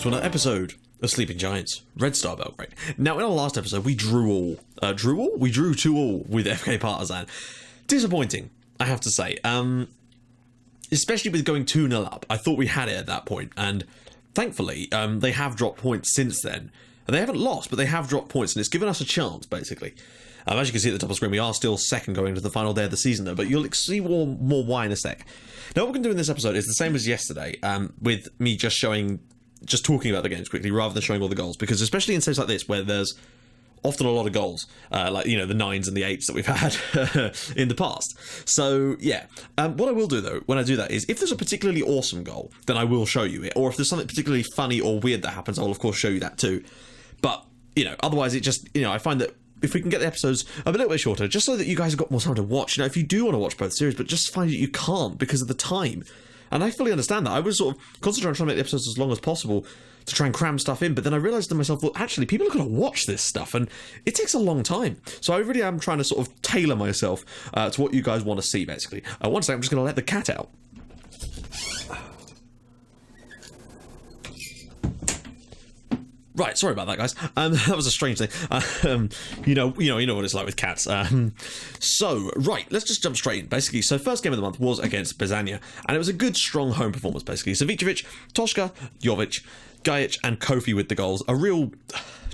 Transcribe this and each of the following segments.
to another episode of Sleeping Giants, Red Star Belgrade. Now, in our last episode, we drew all. We drew 2-2 with FK Partizan. Disappointing, I have to say. Especially with going 2-0 up. I thought we had it at that point, and thankfully, they have dropped points since then. They haven't lost, but they have dropped points, and it's given us a chance, basically. As you can see at the top of the screen, we are still second going into the final day of the season, though, but you'll see more why in a sec. Now, what we're going to do in this episode is the same as yesterday, with me just talking about the games quickly, rather than showing all the goals, because especially in stages like this, where there's often a lot of goals, like, you know, the 9s and the 8s that we've had in the past. So, yeah. What I will do, though, when I do that is, if there's a particularly awesome goal, then I will show you it, or if there's something particularly funny or weird that happens, I'll, of course, show you that too. But, you know, otherwise it just, you know, I find that if we can get the episodes a little bit shorter, just so that you guys have got more time to watch, you know, if you do want to watch both series, but just find that you can't because of the time. And I fully understand that. I was sort of concentrating on trying to make the episodes as long as possible to try and cram stuff in, but then I realised to myself, well, actually, people are going to watch this stuff, and it takes a long time. So I really am trying to sort of tailor myself to what you guys want to see, basically. One second, I'm just going to let the cat out. Right, sorry about that, guys. That was a strange thing. You know what it's like with cats. So, right, let's just jump straight in, basically. So, first game of the month was against Bizania, and it was a good, strong home performance, basically. Savicevic, Toshka, Jovic, Gajic, and Kofi with the goals. A real,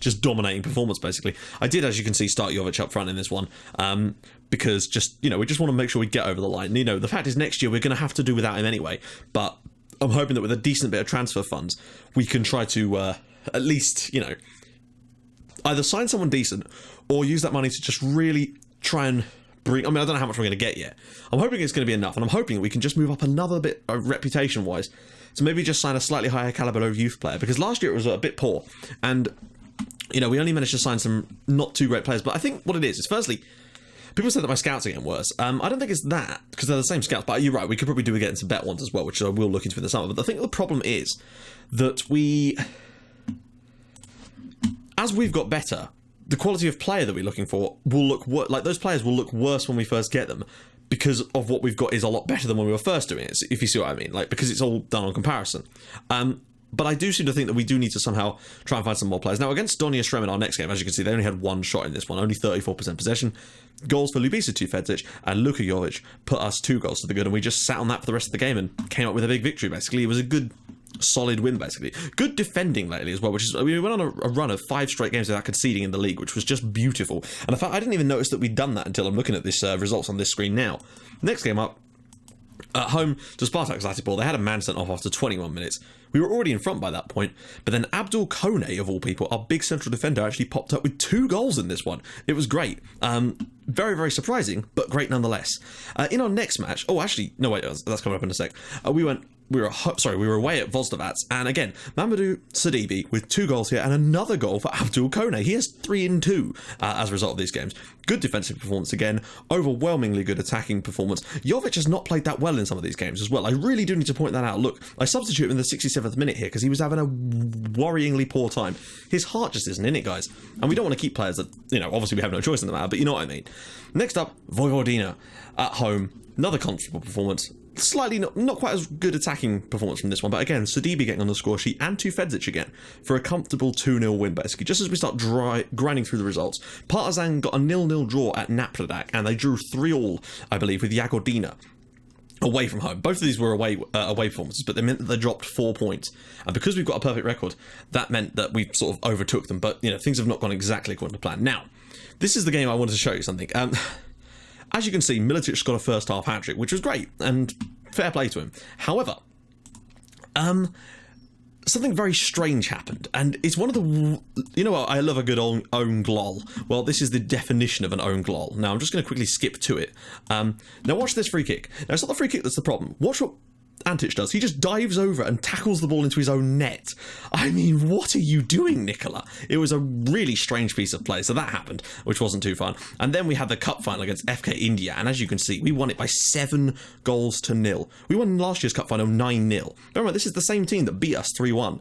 just dominating performance, basically. I did, as you can see, start Jovic up front in this one, because just, you know, we just want to make sure we get over the line. You know, the fact is, next year we're going to have to do without him anyway, but I'm hoping that with a decent bit of transfer funds, we can try to at least, you know, either sign someone decent or use that money to just really try and bring... I mean, I don't know how much we're going to get yet. I'm hoping it's going to be enough, and I'm hoping that we can just move up another bit reputation-wise to maybe just sign a slightly higher caliber of youth player, because last year it was a bit poor, and, you know, we only managed to sign some not too great players. But I think what it is firstly, people said that my scouts are getting worse. I don't think it's that, because they're the same scouts, but you're right, we could probably do getting some better ones as well, which I will look into in the summer. But I think the problem is that as we've got better, the quality of player that we're looking for will look like those players will look worse when we first get them, because of what we've got is a lot better than when we were first doing it, if you see what I mean, like, because it's all done on comparison. But I do seem to think that we do need to somehow try and find some more players. Now, against Donia Shrem in our next game, as you can see, they only had one shot in this one, only 34% possession. Goals for Ljubisa Tufedzic and Luka Jovic put us 2 goals to the good, and we just sat on that for the rest of the game and came up with a big victory, basically. It was a good, solid win, basically. Good defending lately as well, which is, we went on a run of 5 straight games without conceding in the league, which was just beautiful. And in fact, I didn't even notice that we'd done that until I'm looking at this results on this screen now. Next game up, at home to Spartak Zlatibor. They had a man sent off after 21 minutes. We were already in front by that point, but then Abdul Kone, of all people, our big central defender, actually popped up with 2 goals in this one. It was great. Very, very surprising, but great nonetheless. In our next match, oh, actually, no, wait, that's coming up in a sec. We were away at Vozdovats, and again, Mamadou Sidibe with 2 goals here, and another goal for Abdul Kone. He has 3 in 2 as a result of these games. Good defensive performance again, overwhelmingly good attacking performance. Jovic has not played that well in some of these games as well. I really do need to point that out. Look, I substitute him in the 67th minute here because he was having a worryingly poor time. His heart just isn't in it, guys. And we don't want to keep players that, you know, obviously we have no choice in the matter, but you know what I mean. Next up, Vojvodina at home. Another comfortable performance. Slightly not quite as good attacking performance from this one, but again, Sidibe getting on the score sheet and Tufedzic again for a comfortable 2-0 win, basically. Just as we start grinding through the results, Partizan got a 0-0 draw at Napredak, and they drew 3-3, I believe, with Jagodina away from home. Both of these were away performances, but they meant that they dropped 4 points. And because we've got a perfect record, that meant that we sort of overtook them. But, you know, things have not gone exactly according to plan. Now, this is the game I wanted to show you something. As you can see, Militic got a first half hat-trick, which was great, and fair play to him. However, something very strange happened, and it's one of the... You know what, I love a good own glol. Well, this is the definition of an own glol. Now, I'm just going to quickly skip to it. Now, watch this free kick. Now, it's not the free kick that's the problem. Watch what Antic does. He just dives over and tackles the ball into his own net. I mean, what are you doing, Nicola? It was a really strange piece of play. So that happened, which wasn't too fun. And then we had the cup final against FK India, and as you can see, we won it by 7 goals to 0. We won last year's cup final 9-0. Remember, this is the same team that beat us 3-1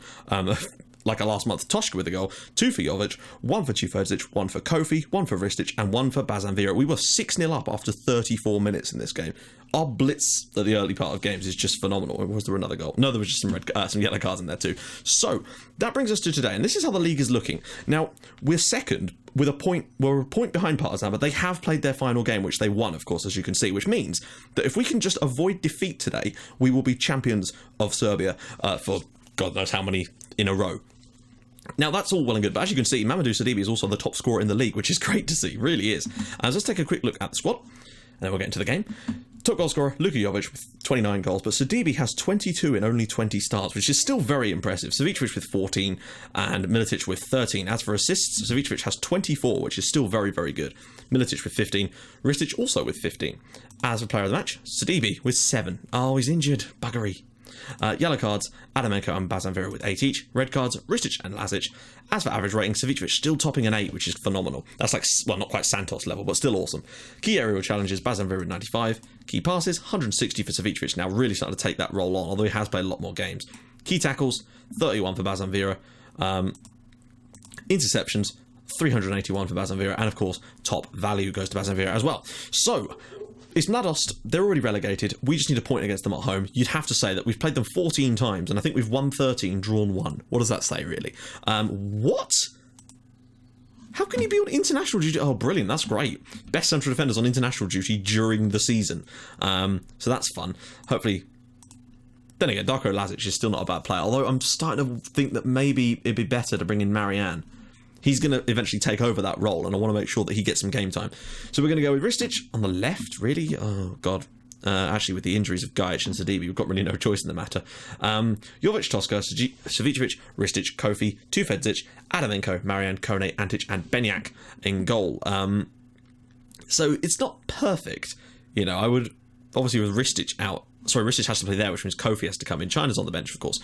like a last month, Toshka with a goal, 2 for Jovic, 1 for Tufedzic, 1 for Kofi, 1 for Ristic, and 1 for Bazanvira. We were 6-0 up after 34 minutes in this game. Our blitz at the early part of games is just phenomenal. Was there another goal? No, there was just some yellow cards in there too. So that brings us to today, and this is how the league is looking. Now, we're second with a point. We're a point behind Partizan, but they have played their final game, which they won, of course, as you can see, which means that if we can just avoid defeat today, we will be champions of Serbia for God knows how many in a row. Now, that's all well and good, but as you can see, Mladost is also the top scorer in the league, which is great to see, really is. Let's take a quick look at the squad, and then we'll get into the game. Top goal scorer, Luka Jovic with 29 goals, but Sidibe has 22 in only 20 starts, which is still very impressive. Savicevic with 14 and Militic with 13. As for assists, Savicevic has 24, which is still very, very good. Militic with 15, Ristic also with 15. As for player of the match, Sidibe with 7. Oh, he's injured. Buggery. Yellow cards, Adamenko and Bazanvira with 8 each. Red cards, Ristic and Lazic. As for average rating, Savicevic still topping an 8, which is phenomenal. That's like, well, not quite Santos level, but still awesome. Key aerial challenges, Bazanvira with 95. Key passes, 160 for Savicevic, now really starting to take that role on, although he has played a lot more games. Key tackles, 31 for Bazanvira. Interceptions, 381 for Bazanvira, and of course, top value goes to Bazanvira as well. So, it's Mladost, they're already relegated, we just need a point against them at home. You'd have to say that we've played them 14 times, and I think we've won 13, drawn 1. What does that say, really? What? How can you be on international duty? Oh, brilliant, that's great. Best central defenders on international duty during the season. So that's fun. Hopefully. Then again, Darko Lazic is still not a bad player, although I'm starting to think that maybe it'd be better to bring in Marianne. He's going to eventually take over that role, and I want to make sure that he gets some game time. So we're going to go with Ristic on the left, really? Oh, God. Actually, with the injuries of Gajic and Sidibe, we've got really no choice in the matter. Jovic, Toska, Savicevic, Ristic, Kofi, Tufedzic, Adamenko, Marian, Kone, Antic, and Benyak in goal. So it's not perfect. You know, I would, obviously with Ristic out, sorry, Ristic has to play there, which means Kofi has to come in. China's on the bench, of course.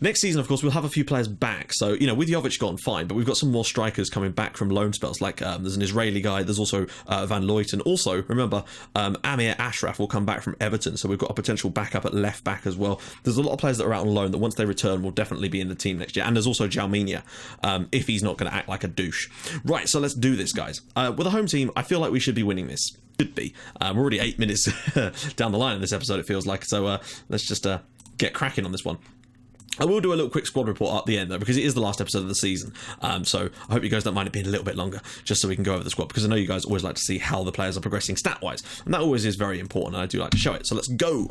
Next season, of course, we'll have a few players back. So, you know, with Jovic gone, fine, but we've got some more strikers coming back from loan spells. Like, there's an Israeli guy, there's also Van Leuten. Also, remember, Amir Ashraf will come back from Everton, so we've got a potential backup at left back as well. There's a lot of players that are out on loan that once they return will definitely be in the team next year. And there's also Jalminia, if he's not going to act like a douche. Right, so let's do this, guys. With a home team, I feel like we should be winning this. Should be. We're already 8 minutes down the line in this episode, it feels like. So let's just get cracking on this one. I will do a little quick squad report at the end, though, because it is the last episode of the season. So I hope you guys don't mind it being a little bit longer, just so we can go over the squad, because I know you guys always like to see how the players are progressing stat-wise, and that always is very important, and I do like to show it. So let's go.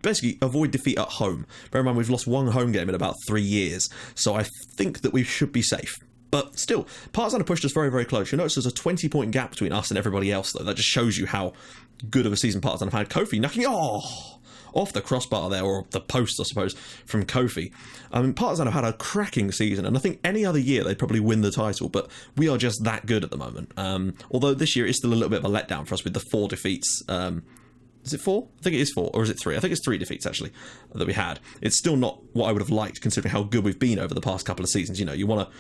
Basically, avoid defeat at home. Bear in mind, we've lost one home game in about 3 years, so I think that we should be safe. But still, Partizan have pushed us very, very close. You'll notice there's a 20-point gap between us and everybody else, though. That just shows you how good of a season Partizan have had. Kofi knocking off the crossbar there, or the post, I suppose, from Kofi. Partizan have had a cracking season, and I think any other year they'd probably win the title, but we are just that good at the moment. Although this year is still a little bit of a letdown for us with the 4 defeats. Is it 4? I think it is 4, or is it 3? I think it's 3 defeats, actually, that we had. It's still not what I would have liked, considering how good we've been over the past couple of seasons. You know, you want to...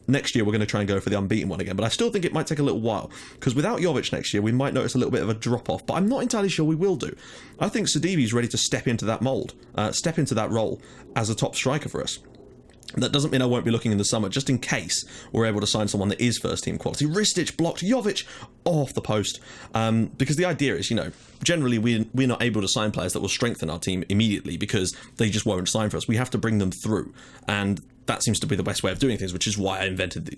Next year, we're going to try and go for the unbeaten one again, but I still think it might take a little while, because without Jovic next year, we might notice a little bit of a drop-off, but I'm not entirely sure we will do. I think Sidibe's ready to step into that mould, step into that role as a top striker for us. That doesn't mean I won't be looking in the summer, just in case we're able to sign someone that is first-team quality. Ristic blocked Jovic off the post, because the idea is, you know, generally we're not able to sign players that will strengthen our team immediately because they just won't sign for us. We have to bring them through, and that seems to be the best way of doing things, which is why I invented,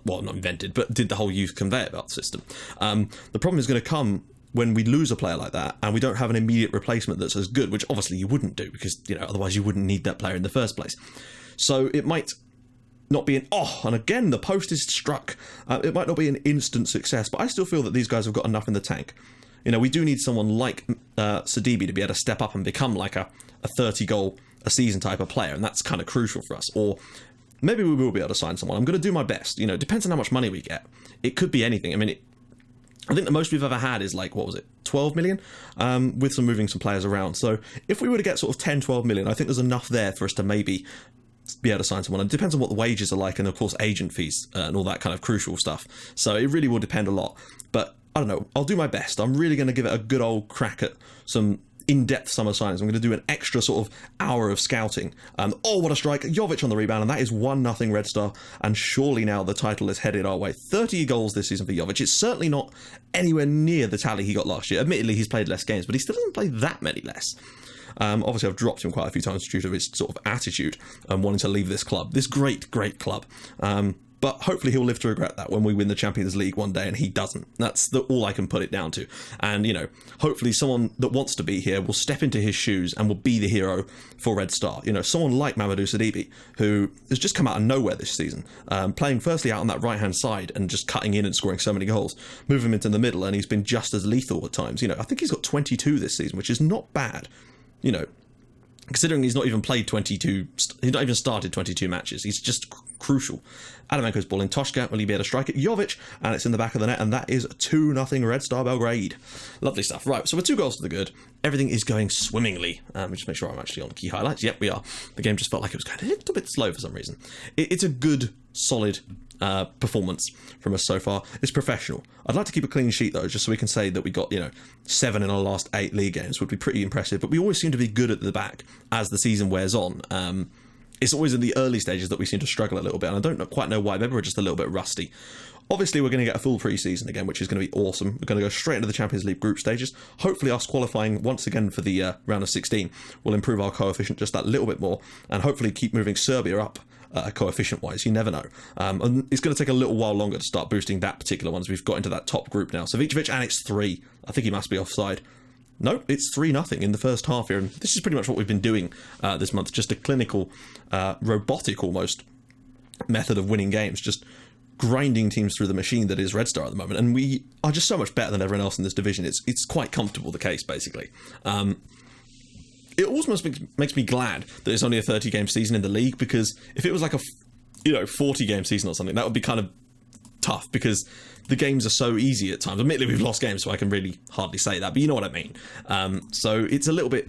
well, not invented, but did the whole youth conveyor belt system. The problem is going to come when we lose a player like that and we don't have an immediate replacement that's as good, which obviously you wouldn't do, because, you know, otherwise you wouldn't need that player in the first place. So it might not be and again, the post is struck. It might not be an instant success, but I still feel that these guys have got enough in the tank. You know, we do need someone like Sidibe to be able to step up and become like a 30-goal a season type of player, and that's kind of crucial for us. Or maybe we will be able to sign someone. I'm going to do my best. You know, it depends on how much money we get. It could be anything. I mean, I think the most we've ever had is like, what was it, 12 million? With some moving some players around. So if we were to get sort of 10, 12 million, I think there's enough there for us to maybe be able to sign someone. It depends on what the wages are like, and of course agent fees and all that kind of crucial stuff. So it really will depend a lot. But I don't know, I'll do my best. I'm really going to give it a good old crack at some in-depth summer signings. I'm going to do an extra sort of hour of scouting. Oh, what a strike. Jovic on the rebound, and that is 1-0 Red Star, and surely now the title is headed our way. 30 goals this season for Jovic. It's certainly not anywhere near the tally he got last year. Admittedly, he's played less games, but he still doesn't play that many less. Obviously, I've dropped him quite a few times due to his sort of attitude and wanting to leave this club, this great, great club. But hopefully he'll live to regret that when we win the Champions League one day, and he doesn't. That's all I can put it down to. And, you know, hopefully someone that wants to be here will step into his shoes and will be the hero for Red Star. You know, someone like Mladost, who has just come out of nowhere this season, playing firstly out on that right-hand side and just cutting in and scoring so many goals. Move him into the middle, and he's been just as lethal at times. You know, I think he's got 22 this season, which is not bad. You know, considering he's not even played 22, he's not even started 22 matches. He's just crucial. Adamenko's ball in. Toshka, will he be able to strike it? Jovic, and it's in the back of the net, and that is 2-0 Red Star Belgrade. Lovely stuff. Right, so we're 2 goals to the good. Everything is going swimmingly. Just make sure I'm actually on key highlights. Yep, we are. The game just felt like it was going a little bit slow for some reason. It's a good, solid performance from us so far. It's professional. I'd like to keep a clean sheet though, just so we can say that we got, you know, 7 in our last 8 league games. Would be pretty impressive, but we always seem to be good at the back as the season wears on. It's always in the early stages that we seem to struggle a little bit, and I don't quite know why. Maybe we're just a little bit rusty. Obviously, we're going to get a full pre-season again, which is going to be awesome. We're going to go straight into the Champions League group stages. Hopefully, us qualifying once again for the round of 16 will improve our coefficient just that little bit more, and hopefully keep moving Serbia up coefficient-wise. You never know. And it's going to take a little while longer to start boosting that particular one, as we've got into that top group now. Savicevic, and it's 3. I think he must be offside. No, it's 3-0 in the first half here, and this is pretty much what we've been doing this month. Just a clinical, robotic almost method of winning games, just grinding teams through the machine that is Red Star at the moment, and we are just so much better than everyone else in this division. It's quite comfortable, the case, basically. It almost makes me glad that it's only a 30-game season in the league, because if it was like a 40-game season or something, that would be kind of tough, because the games are so easy at times. Admittedly, we've lost games, so I can really hardly say that, but you know what I mean. So it's a little bit...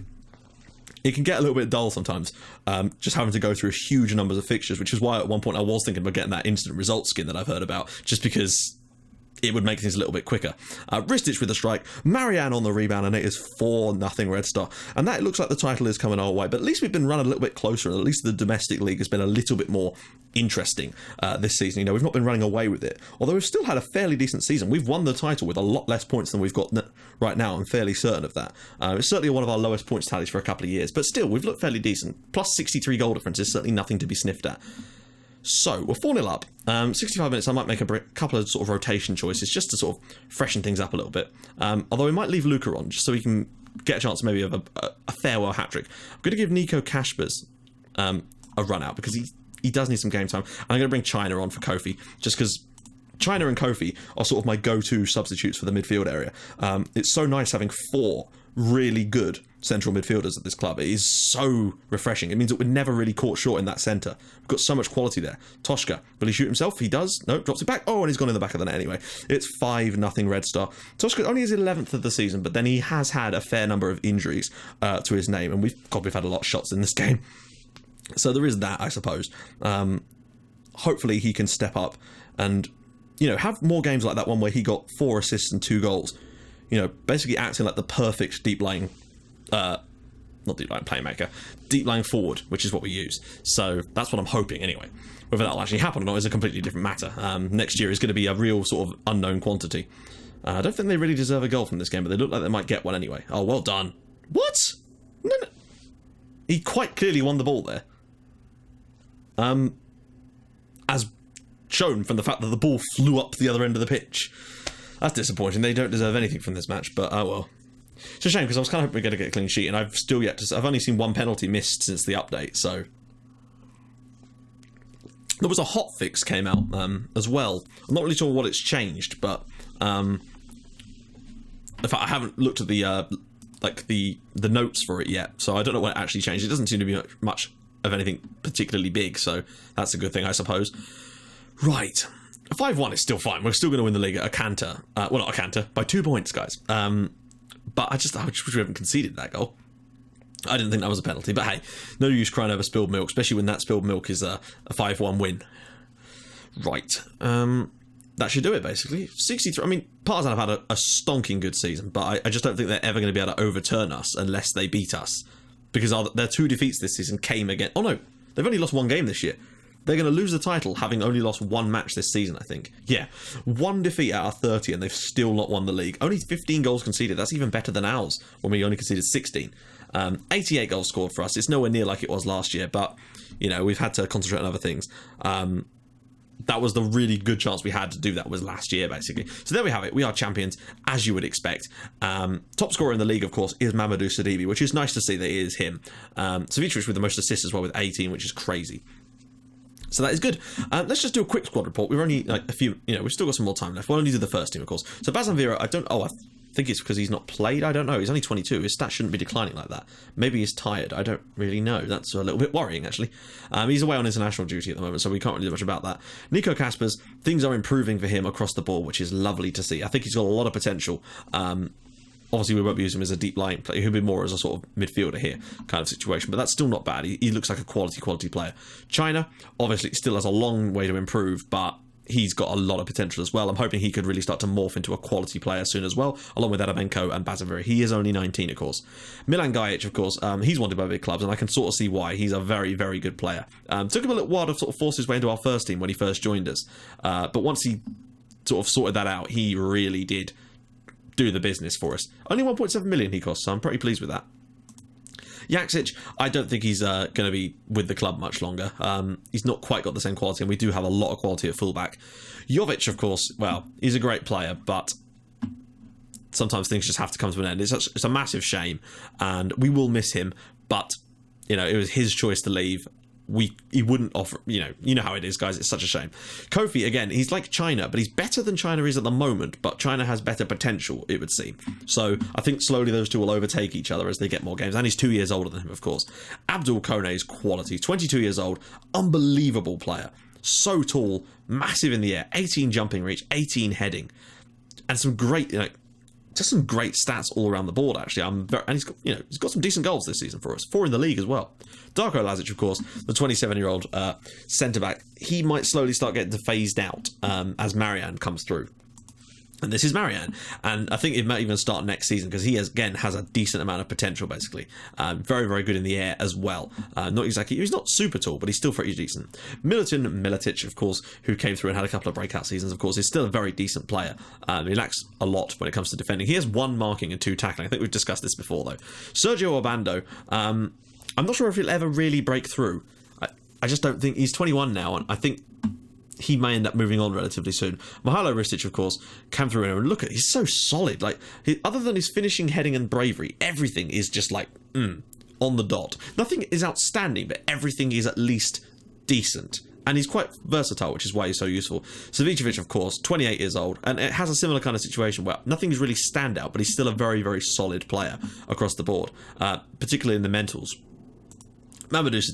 It can get a little bit dull sometimes, just having to go through huge numbers of fixtures, which is why at one point I was thinking about getting that instant result skin that I've heard about, just because it would make things a little bit quicker. Ristic with the strike, Marianne on the rebound, and it is 4-0 Red Star. And that looks like the title is coming our way, but at least we've been running a little bit closer, and at least the domestic league has been a little bit more interesting this season. You know, we've not been running away with it, although we've still had a fairly decent season. We've won the title with a lot less points than we've got right now. I'm fairly certain of that. It's certainly one of our lowest points tallies for a couple of years, but still, we've looked fairly decent. Plus 63 goal difference is certainly nothing to be sniffed at. So, we're 4-0 up. 65 minutes, I might make a couple of sort of rotation choices just to sort of freshen things up a little bit. Although we might leave Luka on, just so he can get a chance maybe of a farewell hat-trick. I'm going to give Nico Kaspers a run out, because he does need some game time. And I'm going to bring China on for Kofi, just because China and Kofi are sort of my go-to substitutes for the midfield area. It's so nice having 4 really good central midfielders at this club. It is so refreshing. It means that we're never really caught short in that centre. We've got so much quality there. Toshka, will he shoot himself? He does. No, drops it back. Oh, and he's gone in the back of the net anyway. It's 5-0 Red Star. Toshka only is 11th of the season, but then he has had a fair number of injuries to his name, and we've had a lot of shots in this game. So there is that, I suppose. Hopefully he can step up and, you know, have more games like that one where he got 4 assists and 2 goals. You know, basically acting like the perfect deep lying, not deep lying playmaker, deep lying forward, which is what we use. So that's what I'm hoping anyway. Whether that'll actually happen or not is a completely different matter. Next year is going to be a real sort of unknown quantity. I don't think they really deserve a goal from this game, but they look like they might get one anyway. Oh, well done. What? No. He quite clearly won the ball there. As shown from the fact that the ball flew up the other end of the pitch. That's disappointing. They don't deserve anything from this match, but oh well. It's a shame, because I was kind of hoping we're going to get a clean sheet, and I've still yet to... I've only seen 1 penalty missed since the update, so... There was a hot fix came out as well. I'm not really sure what it's changed, but... in fact, I haven't looked at the the notes for it yet, so I don't know what actually changed. It doesn't seem to be much of anything particularly big, so that's a good thing, I suppose. Right. 5-1 is still fine. We're still going to win the league at a canter. Well, not a canter, by 2 points, guys. But I just wish we haven't conceded that goal. I didn't think that was a penalty, but hey, no use crying over spilled milk, especially when that spilled milk is a 5-1 win. Right. that should do it, basically. 63. I mean, Partizan have had a stonking good season, but I just don't think they're ever going to be able to overturn us unless they beat us. Because their 2 defeats this season came again. Oh no, they've only lost 1 game this year. They're going to lose the title having only lost 1 match this season, I think. Yeah, 1 defeat out of 30 and they've still not won the league. Only 15 goals conceded. That's even better than ours when we only conceded 16. 88 goals scored for us. It's nowhere near like it was last year, but, you know, we've had to concentrate on other things. That was the really good chance we had to do that was last year, basically. So there we have it. We are champions, as you would expect. Top scorer in the league, of course, is Mladost, which is nice to see that it is him. Savicevic with the most assists as well with 18, which is crazy. So that is good. Let's just do a quick squad report. We've only like a few, you know, we've still got some more time left. We'll only do the first team, of course. So Bazan Vera, I think it's because he's not played. I don't know. He's only 22. His stats shouldn't be declining like that. Maybe he's tired. I don't really know. That's a little bit worrying, actually. He's away on international duty at the moment, so we can't really do much about that. Nico Kaspers, things are improving for him across the board, which is lovely to see. I think he's got a lot of potential. Obviously, we won't be using him as a deep line player. He'll be more as a sort of midfielder here kind of situation. But that's still not bad. He looks like a quality player. China, obviously, still has a long way to improve, but he's got a lot of potential as well. I'm hoping he could really start to morph into a quality player soon as well, along with Adamenko and Bazaveri. He is only 19, of course. Milan Gajic, of course, he's wanted by big clubs, and I can sort of see why. He's a very, very good player. Took him a little while to sort of force his way into our first team when he first joined us. But once he sort of sorted that out, he really did do the business for us. Only 1.7 million he costs, so I'm pretty pleased with that. Jaksic, I don't think he's going to be with the club much longer. He's not quite got the same quality, and we do have a lot of quality at fullback. Jovic, of course, well, he's a great player, but sometimes things just have to come to an end. It's a massive shame, and we will miss him, but, you know, it was his choice to leave. He wouldn't offer, you know how it is, guys. It's such a shame. Kofi, again, he's like China, but he's better than China is at the moment, but China has better potential, it would seem. So I think slowly those two will overtake each other as they get more games, and he's 2 years older than him, of course. Abdul Kone's quality, 22 years old, unbelievable player. So tall, massive in the air, 18 jumping reach, 18 heading, and some great, just some great stats all around the board, actually. And he's got some decent goals this season for us. 4 in the league as well. Darko Lazic, of course, the 27-year-old centre-back, he might slowly start getting phased out as Marianne comes through. And this is Marianne. And I think it might even start next season because he, again, has a decent amount of potential, basically. Very, very good in the air as well. He's not super tall, but he's still pretty decent. Miletic, of course, who came through and had a couple of breakout seasons, of course, is still a very decent player. He lacks a lot when it comes to defending. He has 1 marking and 2 tackling. I think we've discussed this before, though. Sergio Obando, I'm not sure if he'll ever really break through. I just don't think... He's 21 now, and I think he may end up moving on relatively soon. Mihajlo Ristic, of course, came through and look at, he's so solid. Like, other than his finishing, heading, and bravery, everything is just like on the dot. Nothing is outstanding, but everything is at least decent. And he's quite versatile, which is why he's so useful. Savicevic, of course, 28 years old, and it has a similar kind of situation where nothing is really standout, but he's still a very, very solid player across the board, particularly in the mentals. Mladost,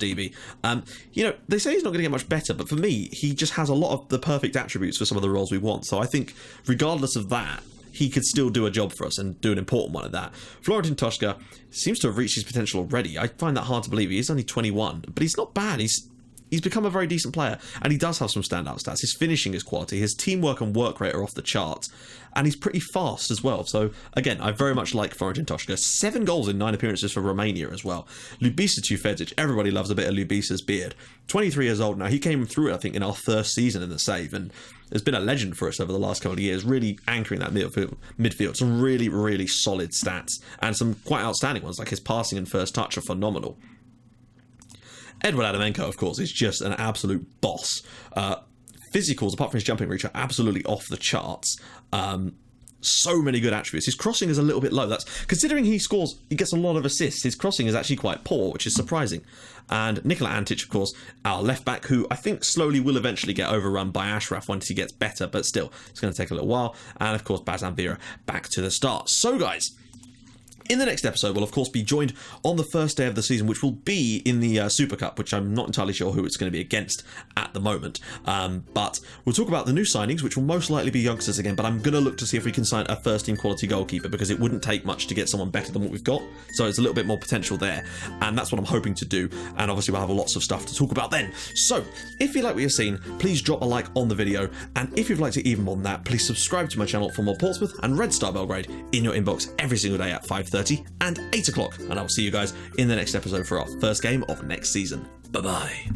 they say he's not going to get much better, but for me, he just has a lot of the perfect attributes for some of the roles we want. So I think, regardless of that, he could still do a job for us and do an important one at that. Florentin Toshka seems to have reached his potential already. I find that hard to believe. He is only 21, but he's not bad. He's become a very decent player, and he does have some standout stats. His finishing is quality, his teamwork and work rate are off the charts, and he's pretty fast as well. So, again, I very much like Florentin Toshka. 7 goals in 9 appearances for Romania as well. Ljubisa Tufezic, everybody loves a bit of Ljubisa's beard. 23 years old now. He came through, I think, in our first season in the save, and has been a legend for us over the last couple of years, really anchoring that midfield. Some really, really solid stats, and some quite outstanding ones, like his passing and first touch are phenomenal. Edward Adamenko, of course, is just an absolute boss. Physicals, apart from his jumping reach, are absolutely off the charts. So many good attributes. His crossing is a little bit low. That's considering he gets a lot of assists. His crossing is actually quite poor, which is surprising. And Nikola Antic, of course, our left back, who I think slowly will eventually get overrun by Ashraf once he gets better, but still, it's going to take a little while. And of course, Bazan Vera back to the start. So, guys, In the next episode, we'll of course be joined on the first day of the season, which will be in the Super Cup, which I'm not entirely sure who it's going to be against at the moment. But we'll talk about the new signings, which will most likely be youngsters again, but I'm going to look to see if we can sign a first-team quality goalkeeper, because it wouldn't take much to get someone better than what we've got, so it's a little bit more potential there, and that's what I'm hoping to do, and obviously we'll have lots of stuff to talk about then. So, if you like what you've seen, please drop a like on the video, and if you'd liked it even more than that, please subscribe to my channel for more Portsmouth and Red Star Belgrade in your inbox every single day at 5:30 and 8 o'clock, and I will see you guys in the next episode for our first game of next season. Bye bye.